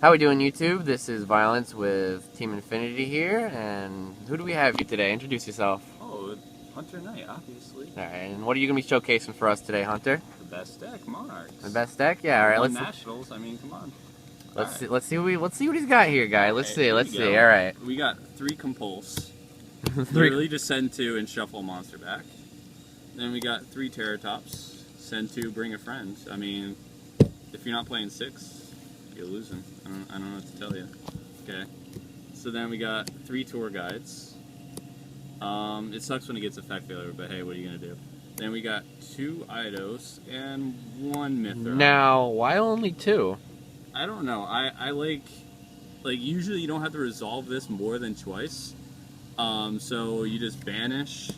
How we doing, YouTube? This is Violence with Team Infinity here, and who do we have here today? Introduce yourself. Oh, Hunter Knight, obviously. All right, and what are you gonna be showcasing for us today, Hunter? The best deck, Monarchs. The best deck? Yeah. All right. Won Nationals. I mean, come on. Let's see. Let's see what he's got here, guy. Let's see. Let's see. All right. We got 3 Compulse. Three. Literally just send 2 and shuffle a monster back. Then we got 3 Terratops. Send 2, bring a friend. I mean, if you're not playing 6, you're losing. I don't know what to tell you. Okay. So then we got 3 Tour Guides. It sucks when it gets effect failure, but hey, what are you gonna do? Then we got 2 Eidos and 1 Mithra. Now, why only 2? I don't know. I like usually you don't have to resolve this more than twice. So you just banish,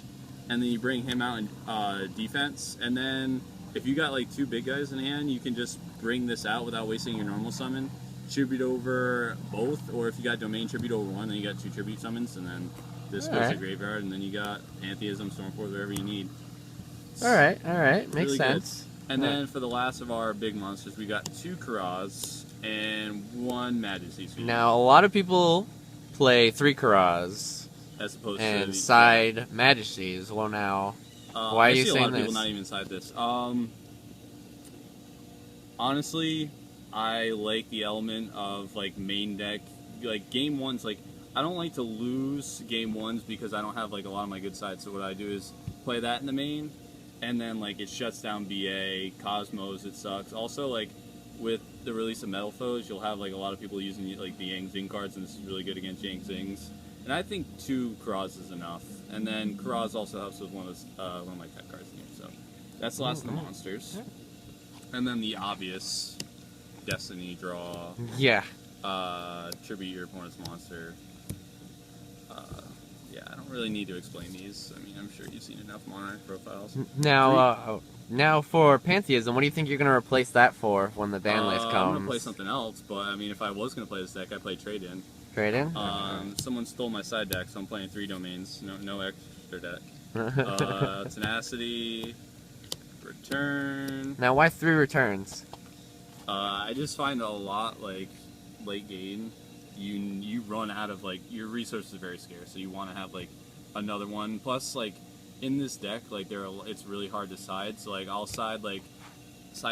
and then you bring him out in defense, and then if you got like 2 big guys in hand, you can just bring this out without wasting your normal summon. Tribute over both, or if you got domain tribute over 1, then you got 2 tribute summons, and then this goes to graveyard, and then you got Pantheism, Stormforce, whatever you need. All right, makes really sense. Good. And then for the last of our big monsters, we got 2 Karaz and 1 Majesty Suite. Now, a lot of people play 3 Karaz as opposed and to side Majesties. Well, now, why are you saying this? I see a lot of people not even side this. Honestly, I like the element of like main deck, like game 1's like. I don't like to lose game 1s because I don't have like a lot of my good sides. So what I do is play that in the main, and then like it shuts down BA, Cosmos. It sucks. Also, like with the release of Metal Foes, you'll have like a lot of people using like the Yang Zing cards, and this is really good against Yang Zings. And I think 2 Karaz is enough. And then Karaz also helps with one of my tech cards in here. So that's the last of the monsters. And then the obvious Destiny draw. Yeah. Tribute your opponent's monster. Yeah, I don't really need to explain these. I mean, I'm sure you've seen enough Monarch profiles. Now for Pantheism, what do you think you're going to replace that for when the ban list comes? I'm going to play something else, but I mean, if I was going to play this deck, I'd play Trade-In. Trade-In? Someone stole my side deck, so I'm playing 3 domains. No extra deck. Tenacity, Return. Now, why 3 returns? I just find a lot, like, late game. You run out of like your resources are very scarce, so you want to have like another one. Plus, like in this deck, like it's really hard to side. So like I'll side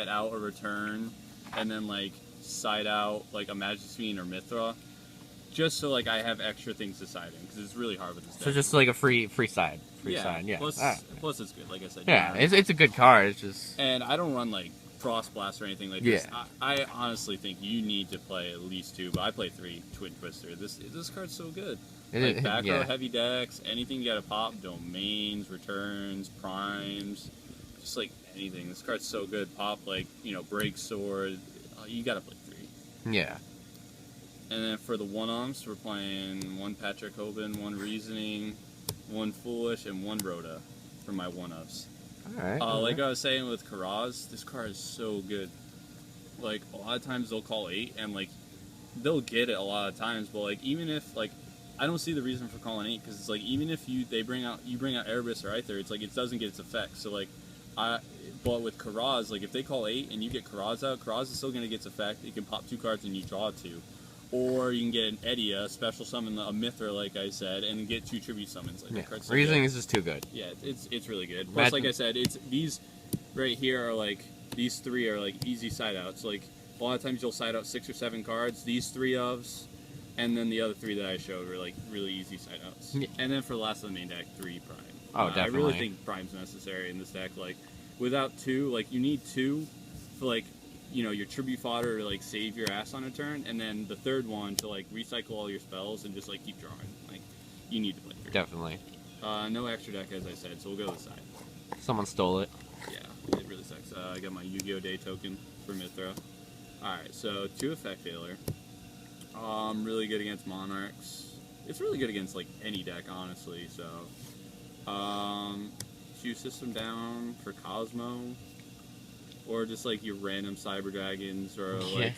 out a Return, and then like side out like a Majesty Fiend or Mithra, just so like I have extra things to side in because it's really hard with this deck. So just like a free side, yeah. Yeah. Plus it's good, like I said. Yeah, it's a good card. It's just and I don't run like Frost Blast or anything like this. I honestly think you need to play at least 2, but I play 3 Twin Twister. This card's so good. Like back row heavy decks, anything you gotta pop, domains, returns, primes, just like anything. This card's so good. Pop like, Break Sword. You gotta play 3. Yeah. And then for the one-offs, we're playing 1 Patrick Hoban, 1 Reasoning, 1 Foolish, and 1 Rhoda for my one-offs. Alright. Like I was saying with Karaz, this card is so good. Like, a lot of times they'll call 8, and, like, they'll get it a lot of times, but, like, even if, like, I don't see the reason for calling 8, because it's, like, even if you bring out Erebus or Aether, it's, like, it doesn't get its effect. So, like, but with Karaz, like, if they call 8 and you get Karaz out, Karaz is still going to get its effect. It can pop 2 cards and you draw 2. Or you can get an Edia, special summon a Mithra, like I said, and get 2 tribute summons. Like Reasoning is just too good. Yeah, it's really good. Plus, like I said, these right here are like these 3 are like easy side outs. Like a lot of times you'll side out 6 or 7 cards. These 3 ofs, and then the other 3 that I showed were like really easy side outs. Yeah. And then for the last of the main deck, 3 Prime. Oh, definitely. I really think Prime's necessary in this deck. Like without 2, like you need 2 for like. Your tribute fodder to like save your ass on a turn, and then the 3rd one to like recycle all your spells and just like keep drawing. Like you need to play 3. Definitely. No extra deck, as I said, so we'll go to the side. Someone stole it. Yeah, it really sucks. I got my Yu-Gi-Oh! Day token for Mithra. Alright, so 2 effect failure. Really good against Monarchs. It's really good against like any deck, honestly. So, shoe system down for Cosmo. Or just like your random Cyber Dragons, or like,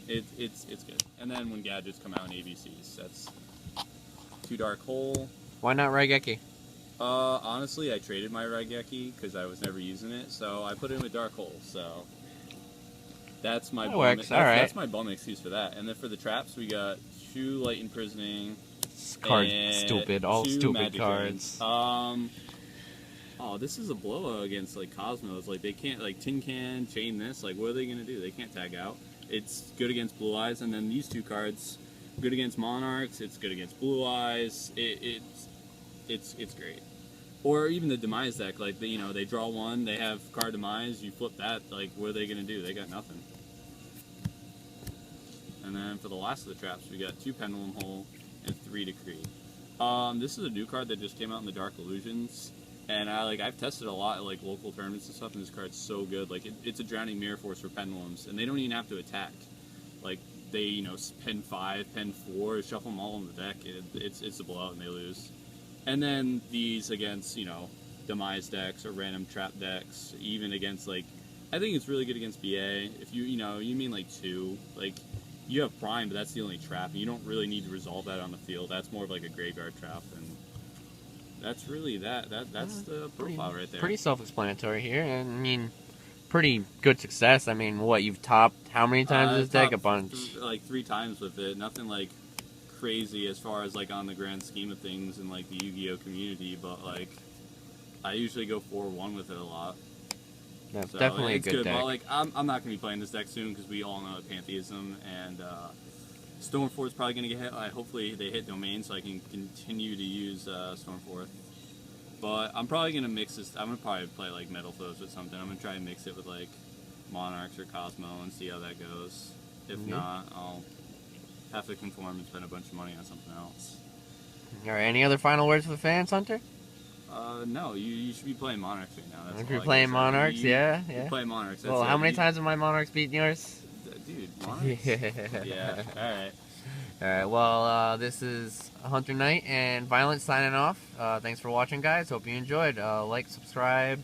it's good. And then when gadgets come out in ABCs, that's 2 Dark Hole. Why not Raigeki? Honestly, I traded my Raigeki because I was never using it, so I put it in with Dark Hole. So That's my That bum. works. All right. That's my bum excuse for that. And then for the traps, we got 2 light imprisoning. This card's and stupid. All 2 stupid magic cards. drains. Oh, this is a blowout against like Cosmos. Like they can't like Tin Can chain this. Like what are they gonna do? They can't tag out. It's good against Blue Eyes, and then these 2 cards, good against Monarchs. It's good against Blue Eyes. It's great. Or even the Demise deck. Like they draw 1, they have card Demise. You flip that. Like what are they gonna do? They got nothing. And then for the last of the traps, we got 2 Pendulum Hole and 3 Decree. This is a new card that just came out in the Dark Illusions. And I've tested a lot at like local tournaments and stuff, and this card's so good. Like it's a Drowning Mirror Force for Pendulums, and they don't even have to attack. Like they pen 5, pen 4, shuffle them all in the deck. It's a blowout, and they lose. And then these against Demise decks or random trap decks, even against I think it's really good against BA. If you mean like 2, you have Prime, but that's the only trap, and you don't really need to resolve that on the field. That's more of like a graveyard trap, and that's really that's the profile right there. Pretty self-explanatory here. I mean, pretty good success. I mean, what, you've topped how many times this deck? A bunch. 3 times with it. Nothing crazy as far as on the grand scheme of things in the Yu-Gi-Oh community, but I usually go 4-1 with it a lot. That's so definitely it's a good deck. But I'm not gonna be playing this deck soon because we all know Pantheism and Stormforth's probably gonna get hit. Hopefully they hit Domain so I can continue to use Stormforth. But I'm probably gonna mix this. I'm gonna probably play Metal Foes or something. I'm gonna try and mix it with Monarchs or Cosmo and see how that goes. If not, I'll have to conform and spend a bunch of money on something else. All right. Any other final words for the fans, Hunter? No, you should be playing Monarchs right now. That's If you're playing Monarchs, yeah. You play Monarchs. That's Well, how many times have my Monarchs beaten yours? Dude, Monarchs? Yeah, alright. Alright, well, this is Hunter Knight and Violence signing off. Thanks for watching, guys. Hope you enjoyed. Like, subscribe,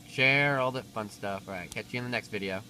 share, all that fun stuff. Alright, catch you in the next video.